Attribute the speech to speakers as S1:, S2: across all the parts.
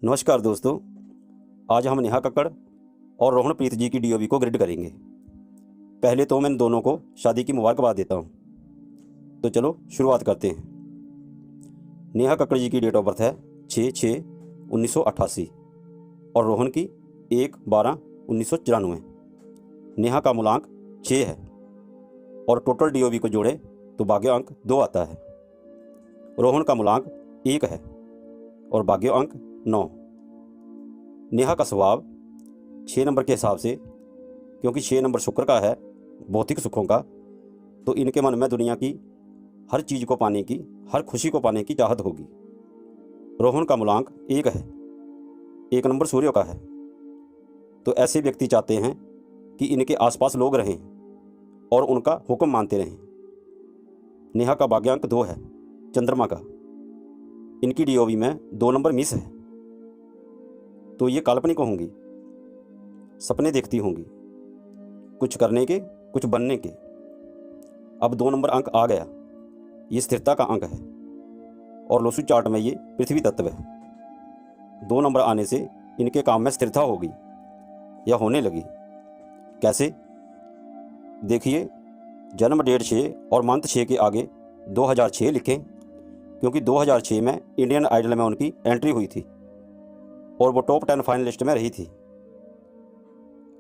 S1: नमस्कार दोस्तों। आज हम नेहा कक्कड़ और रोहन प्रीत जी की डीओवी को ग्रिड करेंगे। पहले तो मैं इन दोनों को शादी की मुबारकबाद देता हूँ। तो चलो शुरुआत करते हैं। नेहा कक्कड़ जी की डेट ऑफ बर्थ है 6/6/1988 और रोहन की 1/12/1994। नेहा का मूलांक 6 है और टोटल डीओवी को जोड़े तो भाग्य अंक 2 आता है। रोहन का मूलांक 1 है और भाग्य अंक 9। नेहा का स्वभाव 6 नंबर के हिसाब से, क्योंकि 6 नंबर शुक्र का है, भौतिक सुखों का, तो इनके मन में दुनिया की हर चीज़ को पाने की, हर खुशी को पाने की चाहत होगी। रोहन का मूलांक 1 है, 1 नंबर सूर्य का है, तो ऐसे व्यक्ति चाहते हैं कि इनके आसपास लोग रहें और उनका हुक्म मानते रहें। नेहा का भाग्यांक 2 है, चंद्रमा का। इनकी डीओवी में 2 नंबर मिस है, तो ये काल्पनिक होंगी, सपने देखती होंगी, कुछ करने के, कुछ बनने के। अब 2 नंबर अंक आ गया, ये स्थिरता का अंक है और लोसू चार्ट में ये पृथ्वी तत्व है। 2 नंबर आने से इनके काम में स्थिरता होगी या होने लगी। कैसे? देखिए, जन्म डेट 6 और मंथ 6 के आगे 2006 लिखें, क्योंकि 2006 में इंडियन आइडल में उनकी एंट्री हुई थी और वो टॉप 10 फाइनलिस्ट में रही थी।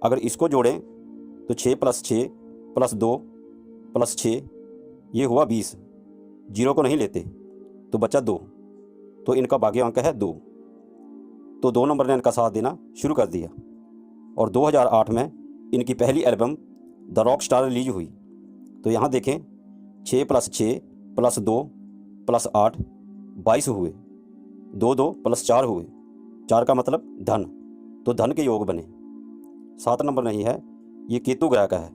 S1: अगर इसको जोड़ें तो 6 + 6 + 2 + 6 ये हुआ 20। जीरो को नहीं लेते तो बचा 2, तो इनका भाग्य अंक है 2। तो 2 नंबर ने इनका साथ देना शुरू कर दिया और 2008 में इनकी पहली album the rock star release हुई। तो यहाँ देखें, 6 + 6 + 2 + 8 22 हुए, 2 2 + 4 हुए, 4 का मतलब धन, तो धन के योग बने। 7 नंबर नहीं है, ये केतु ग्रह का है।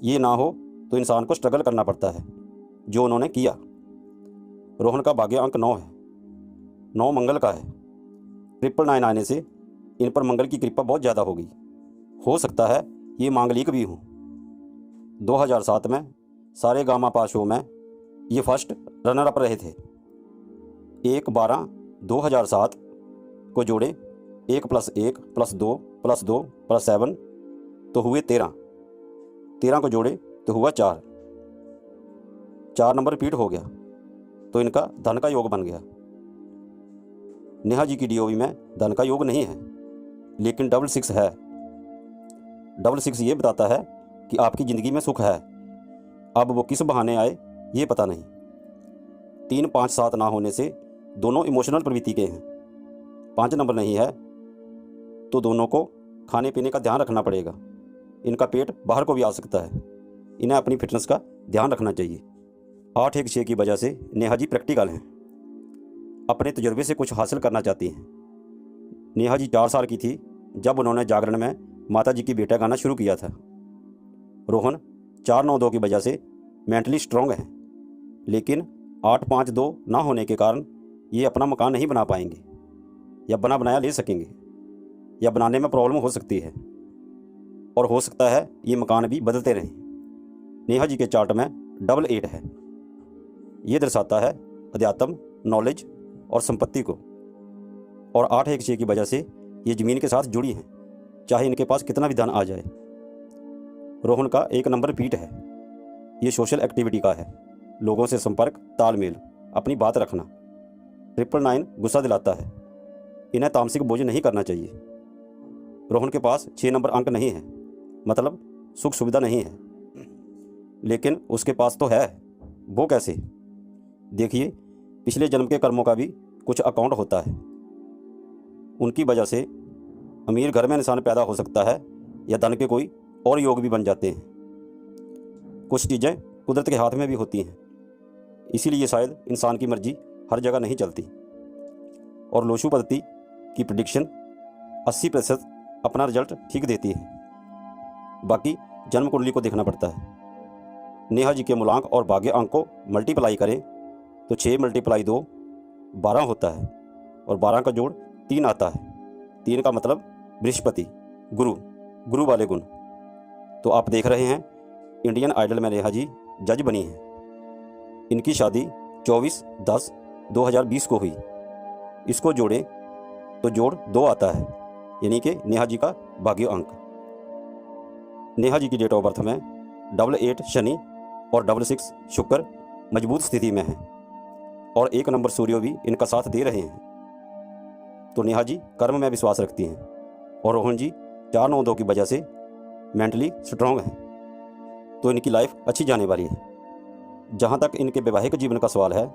S1: ये ना हो तो इंसान को स्ट्रगल करना पड़ता है, जो उन्होंने किया। रोहन का भाग्य अंक 9 है, 9 मंगल का है। 999 आने से इन पर मंगल की कृपा बहुत ज़्यादा होगी। हो सकता है ये मांगलिक भी हों। 2007 में सारेगामापा शो में ये फर्स्ट रनर अप रहे थे। 1/12/2007 को जोड़े, 1 + 1 + 2 + 2 + 7 तो हुए 13। 13 को जोड़े तो हुआ 4। 4 नंबर रिपीट हो गया, तो इनका धन का योग बन गया। नेहा जी की डीओवी में धन का योग नहीं है, लेकिन 66 है। 66 ये बताता है कि आपकी ज़िंदगी में सुख है। अब वो किस बहाने आए ये पता नहीं। 3 5 7 ना होने से दोनों इमोशनल प्रवृत्ति के हैं। 5 नंबर नहीं है, तो दोनों को खाने पीने का ध्यान रखना पड़ेगा। इनका पेट बाहर को भी आ सकता है, इन्हें अपनी फिटनेस का ध्यान रखना चाहिए। 8/1/6 की वजह से नेहा जी प्रैक्टिकल हैं, अपने तजुर्बे से कुछ हासिल करना चाहती हैं। नेहा जी 4 साल की थी जब उन्होंने जागरण में माता जी की बेटा गाना शुरू किया था। रोहन 4/9/2 की वजह से मेंटली स्ट्रॉन्ग है, लेकिन 8/5/2 ना होने के कारण ये अपना मकान नहीं बना पाएंगे, या बना बनाया ले सकेंगे, या बनाने में प्रॉब्लम हो सकती है, और हो सकता है ये मकान भी बदलते रहें। नेहा जी के चार्ट में 8/8 है। ये दर्शाता है अध्यात्म, नॉलेज और संपत्ति को। और 8/1/6 की वजह से ये ज़मीन के साथ जुड़ी हैं, चाहे इनके पास कितना भी धन आ जाए। रोहन का 1 नंबर रिपीट है। ये सोशल एक्टिविटी का है, लोगों से संपर्क, तालमेल, अपनी बात रखना। 999 गुस्सा दिलाता है, इन्हें तामसिक बोझ नहीं करना चाहिए। रोहन के पास 6 नंबर अंक नहीं है, मतलब सुख सुविधा नहीं है, लेकिन उसके पास तो है। वो कैसे? देखिए, पिछले जन्म के कर्मों का भी कुछ अकाउंट होता है। उनकी वजह से अमीर घर में इंसान पैदा हो सकता है, या धन के कोई और योग भी बन जाते हैं। कुछ चीज़ें कुदरत के हाथ में भी होती हैं, इसीलिए शायद इंसान की मर्जी हर जगह नहीं चलती। और लोशु पद्धति की प्रेडिक्शन 80% अपना रिजल्ट ठीक देती है, बाकी जन्म कुंडली को देखना पड़ता है। नेहा जी के मूलांक और भाग्य अंक को मल्टीप्लाई करें तो 6 × 2 12 होता है और 12 का जोड़ 3 आता है। 3 का मतलब बृहस्पति, गुरु वाले गुण। तो आप देख रहे हैं, इंडियन आइडल में नेहा जी जज बनी हैं। इनकी शादी 24/10/2020 को हुई। इसको जोड़ें तो जोड़ 2 आता है, यानी कि नेहा जी का भाग्य अंक। नेहा जी की डेट ऑफ बर्थ में 88 शनि और 66 शुक्र मजबूत स्थिति में है और 1 नंबर सूर्य भी इनका साथ दे रहे हैं। तो नेहा जी कर्म में विश्वास रखती हैं और रोहन जी 4-9-2 की वजह से मेंटली स्ट्रांग हैं, तो इनकी लाइफ अच्छी जाने वाली है। जहाँ तक इनके वैवाहिक जीवन का सवाल है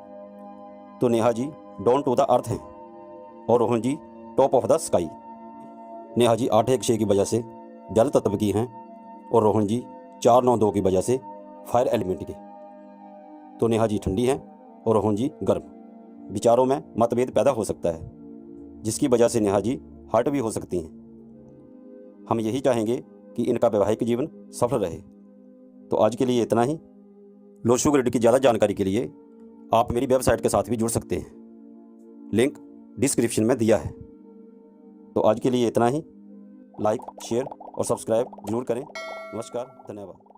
S1: तो Neha ji down to the earth हैं और Rohan ji top of the sky. Neha ji 8-1-6 की वजह से जल तत्व की हैं और रोहन जी 4-9-2 की वजह से फायर एलिमेंट के। तो नेहा जी ठंडी हैं और रोहन जी गर्म। विचारों में मतभेद पैदा हो सकता है, जिसकी वजह से नेहा जी हर्ट भी हो सकती हैं। हम यही चाहेंगे कि इनका वैवाहिक जीवन सफल रहे। तो आज के लिए इतना ही। लो शुगर रेडी की ज़्यादा जानकारी के लिए आप मेरी वेबसाइट के साथ भी जुड़ सकते हैं, लिंक डिस्क्रिप्शन में दिया है। तो आज के लिए इतना ही। लाइक, शेयर और सब्सक्राइब जरूर करें। नमस्कार, धन्यवाद।